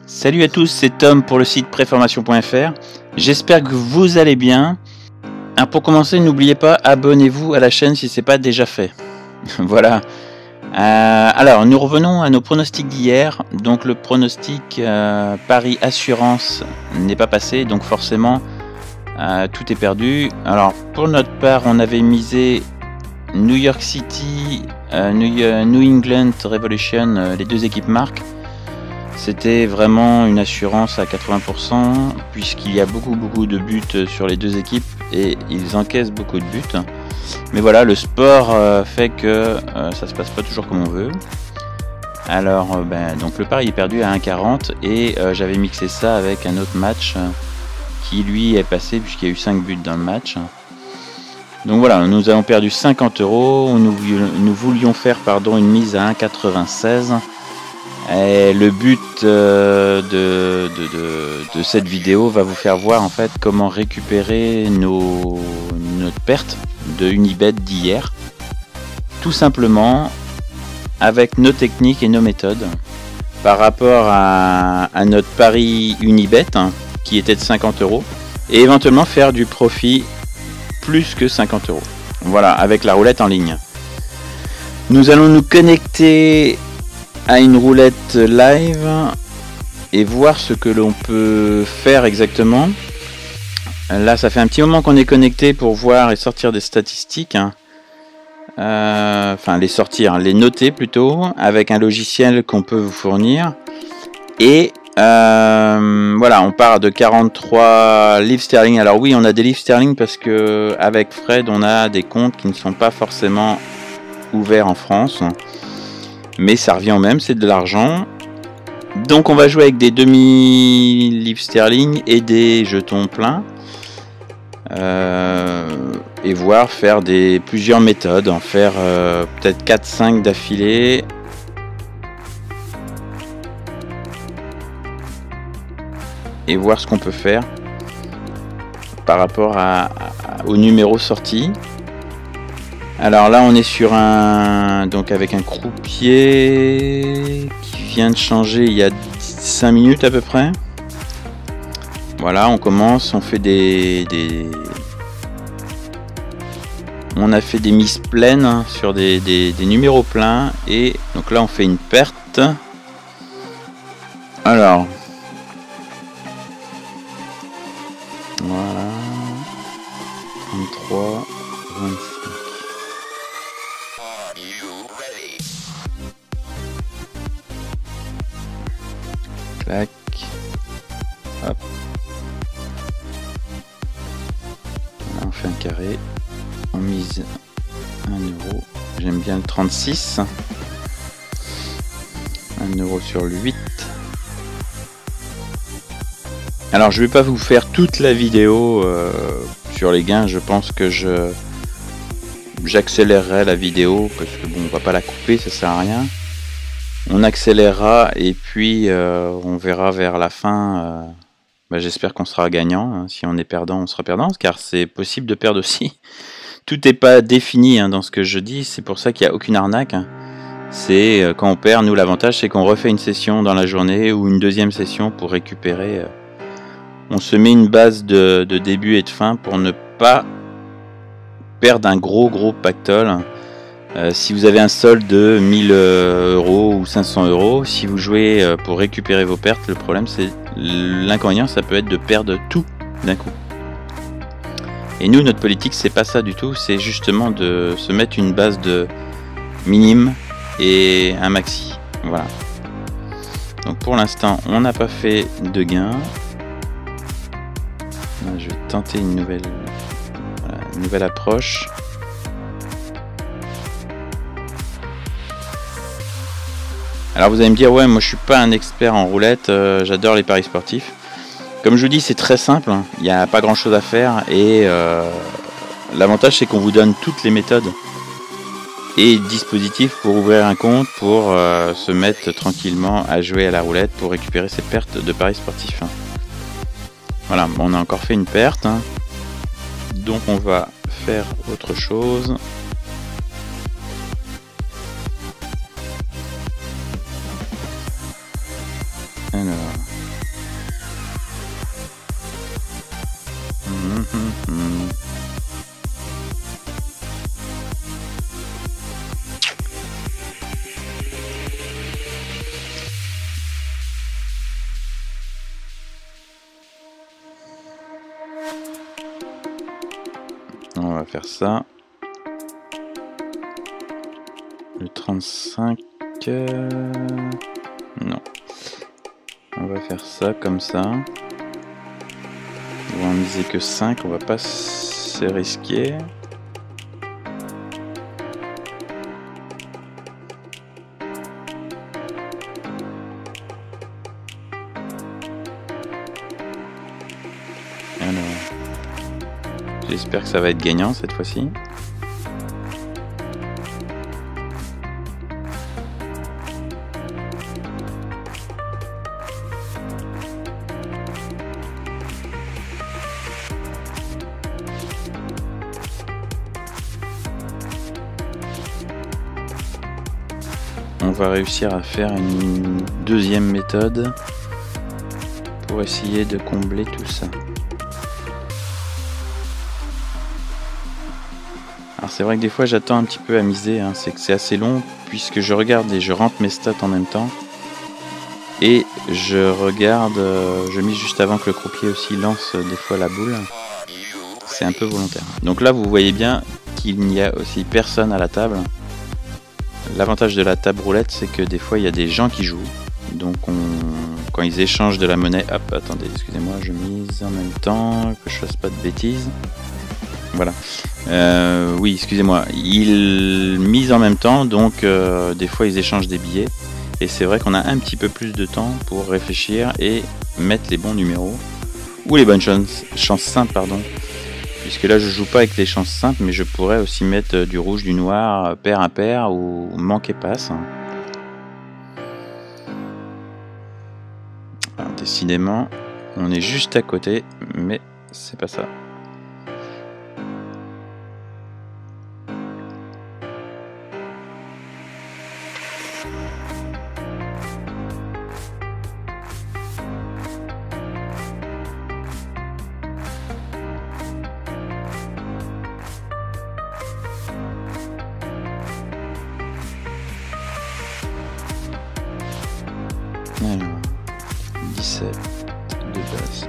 Salut à tous, c'est Tom pour le site préformation.fr. J'espère que vous allez bien. Pour commencer, n'oubliez pas, abonnez-vous à la chaîne si ce n'est pas déjà fait. Voilà. Alors, nous revenons à nos pronostics d'hier. Donc, le pronostic Paris Assurance n'est pas passé, donc forcément, tout est perdu. Alors, pour notre part, on avait misé New York City, New England Revolution, les deux équipes marques. C'était vraiment une assurance à 80% puisqu'il y a beaucoup de buts sur les deux équipes et ils encaissent beaucoup de buts. Mais voilà, le sport fait que ça se passe pas toujours comme on veut. Alors donc le pari est perdu à 1,40 et j'avais mixé ça avec un autre match qui lui est passé puisqu'il y a eu 5 buts dans le match. Donc voilà, nous avons perdu 50 €. Nous voulions faire une mise à 1,96. Et le but de cette vidéo va vous faire voir en fait comment récupérer notre perte de Unibet d'hier, tout simplement avec nos techniques et nos méthodes par rapport à notre pari Unibet qui était de 50 € et éventuellement faire du profit plus que 50 €. Voilà, avec la roulette en ligne. Nous allons nous connecter à une roulette live et voir ce que l'on peut faire exactement. Là, ça fait un petit moment qu'on est connecté pour voir et sortir des statistiques. Enfin, les sortir, les noter plutôt, avec un logiciel qu'on peut vous fournir. Et voilà, on part de 43 livres sterling. Alors oui, on a des livres sterling parce que avec Fred, on a des comptes qui ne sont pas forcément ouverts en France. Mais ça revient au même, c'est de l'argent. Donc on va jouer avec des demi-livres sterling et des jetons pleins. Et voir faire plusieurs méthodes. En faire peut-être 4-5 d'affilée. Et voir ce qu'on peut faire par rapport au numéro sorti. Alors là on est sur donc avec un croupier qui vient de changer il y a 5 minutes à peu près. Voilà, on commence, on fait on a fait des mises pleines sur des numéros pleins et donc là on fait une perte. Alors voilà, 33, 25. Clac. Hop. Là, on fait un carré. On mise 1 €. J'aime bien le 36. 1 € sur le 8. Alors, je vais pas vous faire toute la vidéo sur les gains. Je pense que j'accélérerai la vidéo parce que bon, on va pas la couper, ça sert à rien. On accélérera et puis on verra vers la fin. J'espère qu'on sera gagnant. Si on est perdant, on sera perdant, car c'est possible de perdre aussi. Tout n'est pas défini dans ce que je dis. C'est pour ça qu'il n'y a aucune arnaque. C'est quand on perd, nous l'avantage c'est qu'on refait une session dans la journée ou une deuxième session pour récupérer. On se met une base de début et de fin pour ne pas perdre un gros pactole. Si vous avez un solde de 1000 € ou 500 €, si vous jouez pour récupérer vos pertes, le problème c'est l'inconvénient, ça peut être de perdre tout d'un coup. Et nous, notre politique, c'est pas ça du tout, c'est justement de se mettre une base de minime et un maxi. Voilà. Donc pour l'instant, on n'a pas fait de gain. Là, je vais tenter une nouvelle approche. Alors vous allez me dire, ouais, moi je suis pas un expert en roulette, j'adore les paris sportifs. Comme je vous dis, c'est très simple, il n'y a pas grand chose à faire et l'avantage c'est qu'on vous donne toutes les méthodes et dispositifs pour ouvrir un compte, pour se mettre tranquillement à jouer à la roulette pour récupérer ses pertes de paris sportifs. Voilà, on a encore fait une perte, donc on va faire autre chose. Alors, on va faire ça. Le 35... non. On va faire ça comme ça. On va en miser que 5, on va pas se risquer. Alors, j'espère que ça va être gagnant cette fois-ci. On va réussir à faire une deuxième méthode pour essayer de combler tout ça. Alors c'est vrai que des fois j'attends un petit peu à miser, hein. C'est que c'est assez long puisque je regarde et je rentre mes stats en même temps. Et je regarde, je mise juste avant que le croupier aussi lance des fois la boule. C'est un peu volontaire. Donc là vous voyez bien qu'il n'y a aussi personne à la table. L'avantage de la table roulette, c'est que des fois il y a des gens qui jouent. Donc quand ils échangent de la monnaie, hop, attendez, excusez-moi, je mise en même temps, que je fasse pas de bêtises. Voilà. Oui, excusez-moi, ils misent en même temps, donc des fois ils échangent des billets. Et c'est vrai qu'on a un petit peu plus de temps pour réfléchir et mettre les bons numéros. Ou les bonnes chances simples, pardon. Puisque là je joue pas avec les chances simples, mais je pourrais aussi mettre du rouge, du noir, pair impair ou manque et passe. Alors, décidément, on est juste à côté, mais c'est pas ça. Alors, 17 de base.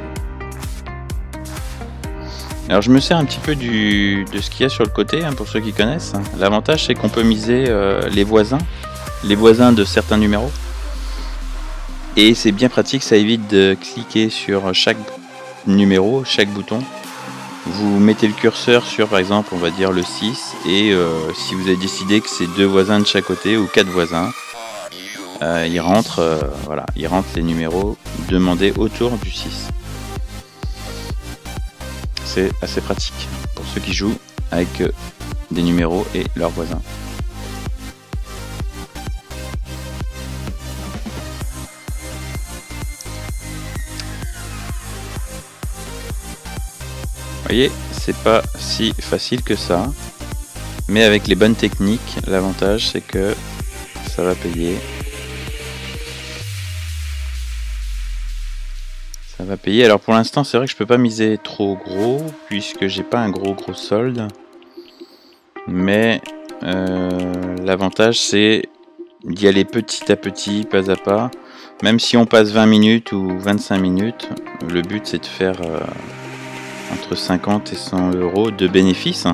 Alors je me sers un petit peu de ce qu'il y a sur le côté, hein, pour ceux qui connaissent. L'avantage c'est qu'on peut miser les voisins de certains numéros. Et c'est bien pratique, ça évite de cliquer sur chaque numéro, chaque bouton. Vous mettez le curseur sur par exemple on va dire le 6 et si vous avez décidé que c'est 2 voisins de chaque côté ou 4 voisins, ils rentrent les numéros demandés autour du 6. C'est assez pratique pour ceux qui jouent avec des numéros et leurs voisins. Vous voyez, c'est pas si facile que ça, mais avec les bonnes techniques, l'avantage c'est que ça va payer. Ça va payer. Alors pour l'instant, c'est vrai que je peux pas miser trop gros puisque j'ai pas un gros solde. Mais l'avantage c'est d'y aller petit à petit, pas à pas. Même si on passe 20 minutes ou 25 minutes, le but c'est de faire entre 50 et 100 euros de bénéfices.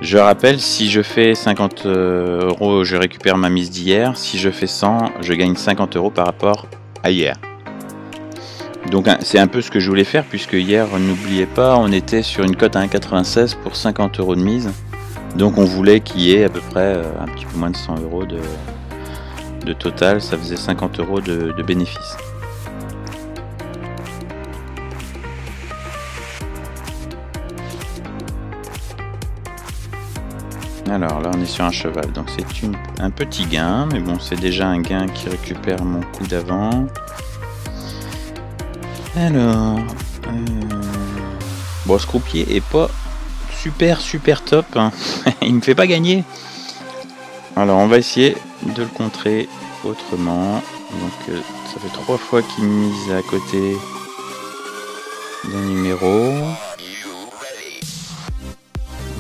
Je rappelle, si je fais 50 euros, je récupère ma mise d'hier. Si je fais 100, je gagne 50 euros par rapport à hier. Donc c'est un peu ce que je voulais faire, puisque hier, n'oubliez pas, on était sur une cote à 1,96 pour 50 euros de mise. Donc on voulait qu'il y ait à peu près un petit peu moins de 100 euros de total. Ça faisait 50 euros de bénéfice. Alors là on est sur un cheval, donc c'est un petit gain, mais bon c'est déjà un gain qui récupère mon coup d'avant. Alors, bon ce croupier est pas super top, hein. Il me fait pas gagner. Alors on va essayer de le contrer autrement. Donc ça fait 3 fois qu'il mise à côté d'un numéro.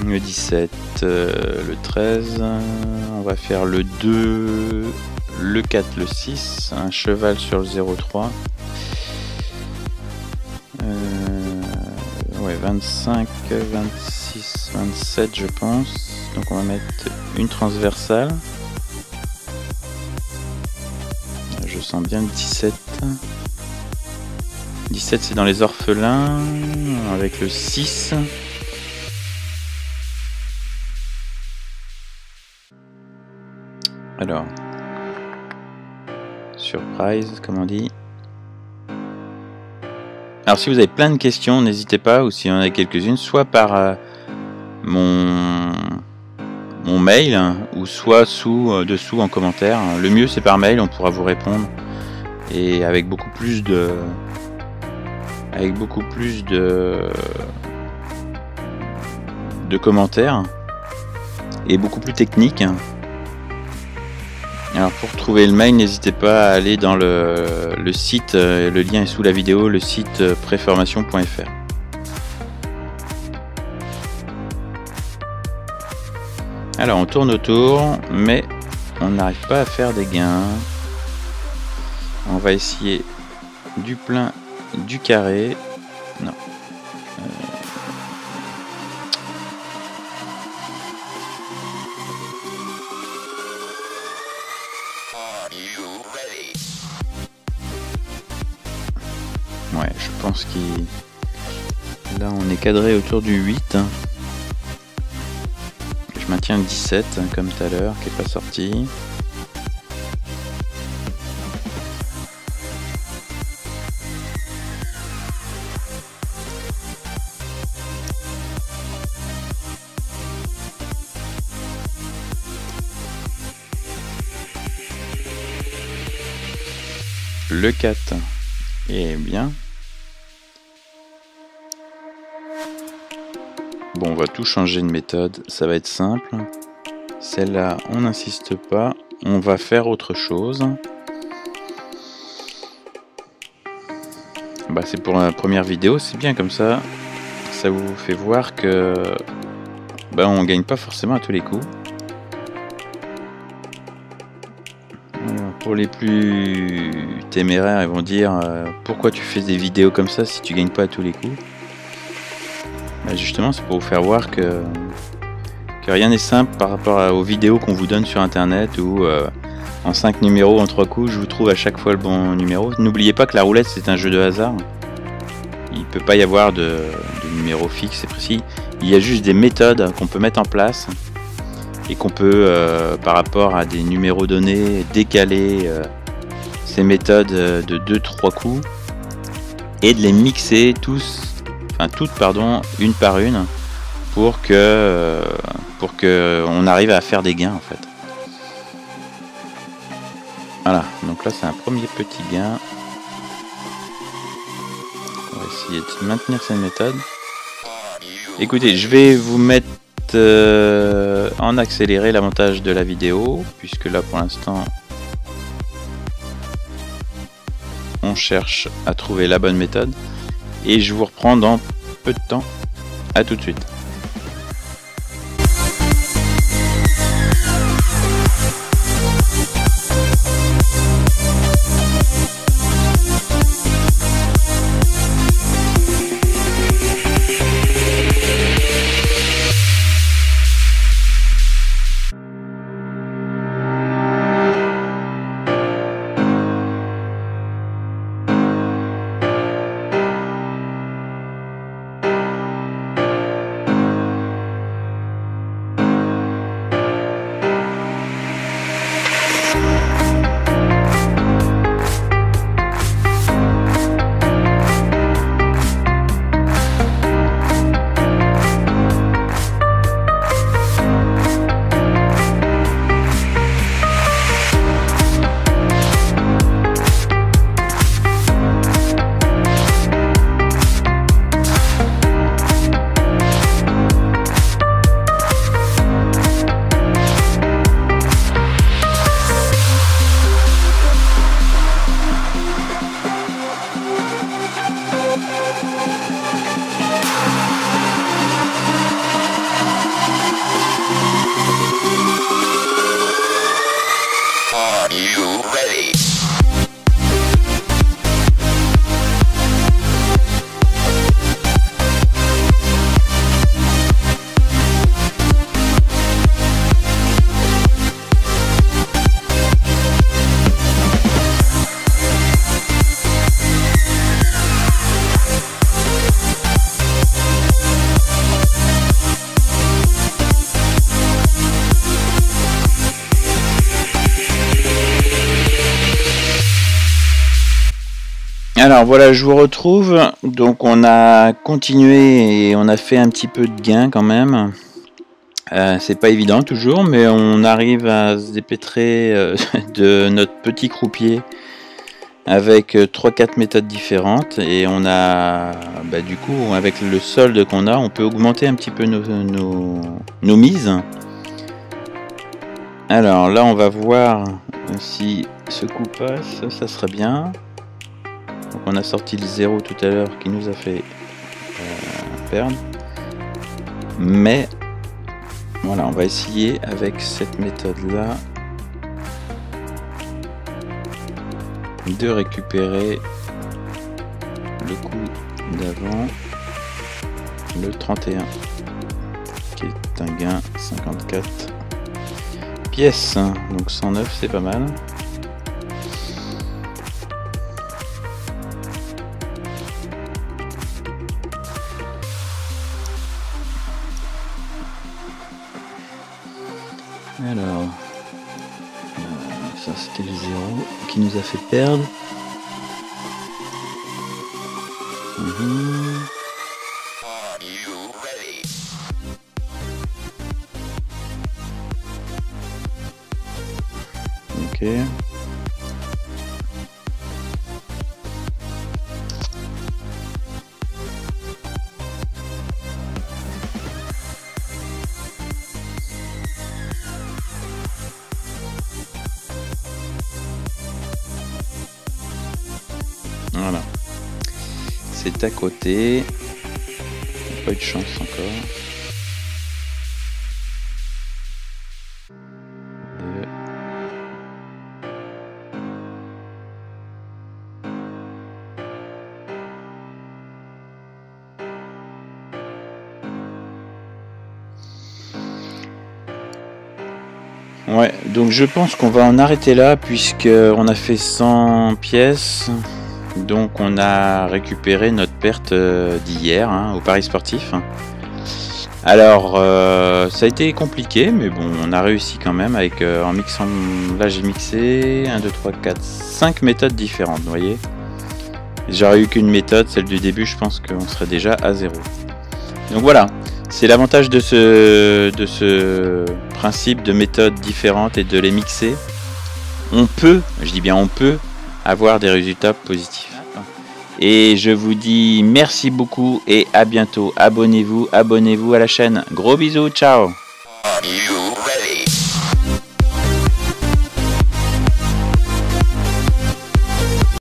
Le 17, le 13, on va faire le 2, le 4, le 6, un cheval sur le 0,3. Ouais, 25, 26, 27 je pense. Donc on va mettre une transversale. Je sens bien le 17. 17 c'est dans les orphelins avec le 6. Alors, surprise comme on dit. Alors si vous avez plein de questions, n'hésitez pas, ou si on en a quelques-unes, soit par mon mail, ou soit dessous en commentaire. Le mieux c'est par mail, on pourra vous répondre. Et avec beaucoup plus de commentaires. Et beaucoup plus techniques. Alors pour trouver le mail, n'hésitez pas à aller dans le site, le lien est sous la vidéo, le site préformation.fr. Alors on tourne autour, mais on n'arrive pas à faire des gains. On va essayer du plein, du carré. Non. Ouais, je pense qu'il... Là, on est cadré autour du 8. Je maintiens le 17, comme tout à l'heure, qui n'est pas sorti. Le 4 est bien. Bon, on va tout changer de méthode, ça va être simple. Celle-là, on n'insiste pas, on va faire autre chose. Bah, c'est pour la première vidéo, c'est bien comme ça. Ça vous fait voir que bah, on gagne pas forcément à tous les coups. Alors, pour les plus téméraires, ils vont dire pourquoi tu fais des vidéos comme ça si tu gagnes pas à tous les coups. Bah justement, c'est pour vous faire voir que rien n'est simple par rapport aux vidéos qu'on vous donne sur internet où en 5 numéros, en 3 coups, je vous trouve à chaque fois le bon numéro. N'oubliez pas que la roulette c'est un jeu de hasard. Il ne peut pas y avoir de numéro fixe et précis. Il y a juste des méthodes qu'on peut mettre en place et qu'on peut, par rapport à des numéros donnés, décaler ces méthodes de 2-3 coups et de les mixer toutes une par une pour que on arrive à faire des gains en fait. Voilà, donc là c'est un premier petit gain. On va essayer de maintenir cette méthode. Écoutez, je vais vous mettre en accéléré l'avantage de la vidéo, puisque là pour l'instant on cherche à trouver la bonne méthode. Et je vous reprends dans peu de temps. À tout de suite. Alors voilà, je vous retrouve. Donc on a continué et on a fait un petit peu de gain quand même. C'est pas évident toujours, mais on arrive à se dépêtrer de notre petit croupier avec 3-4 méthodes différentes. Et on a, du coup, avec le solde qu'on a, on peut augmenter un petit peu nos mises. Alors là, on va voir si ce coup passe, ça serait bien. Donc on a sorti le 0 tout à l'heure qui nous a fait perdre. Mais voilà, on va essayer avec cette méthode là de récupérer le coup d'avant, le 31 qui est un gain 54 pièces, donc 109 c'est pas mal. Alors, ça c'était le 0 qui nous a fait perdre. Ok. Voilà. C'est à côté. Pas eu de chance encore. Ouais, donc je pense qu'on va en arrêter là puisque on a fait 100 pièces. Donc on a récupéré notre perte d'hier au Paris sportif. Alors ça a été compliqué, mais bon, on a réussi quand même avec en mixant. Là j'ai mixé 1, 2, 3, 4, 5 méthodes différentes, vous voyez. J'aurais eu qu'une méthode, celle du début, je pense qu'on serait déjà à 0. Donc voilà, c'est l'avantage de ce principe de méthodes différentes et de les mixer. On peut, je dis bien on peut, avoir des résultats positifs. Et je vous dis merci beaucoup et à bientôt. Abonnez-vous à la chaîne. Gros bisous, ciao.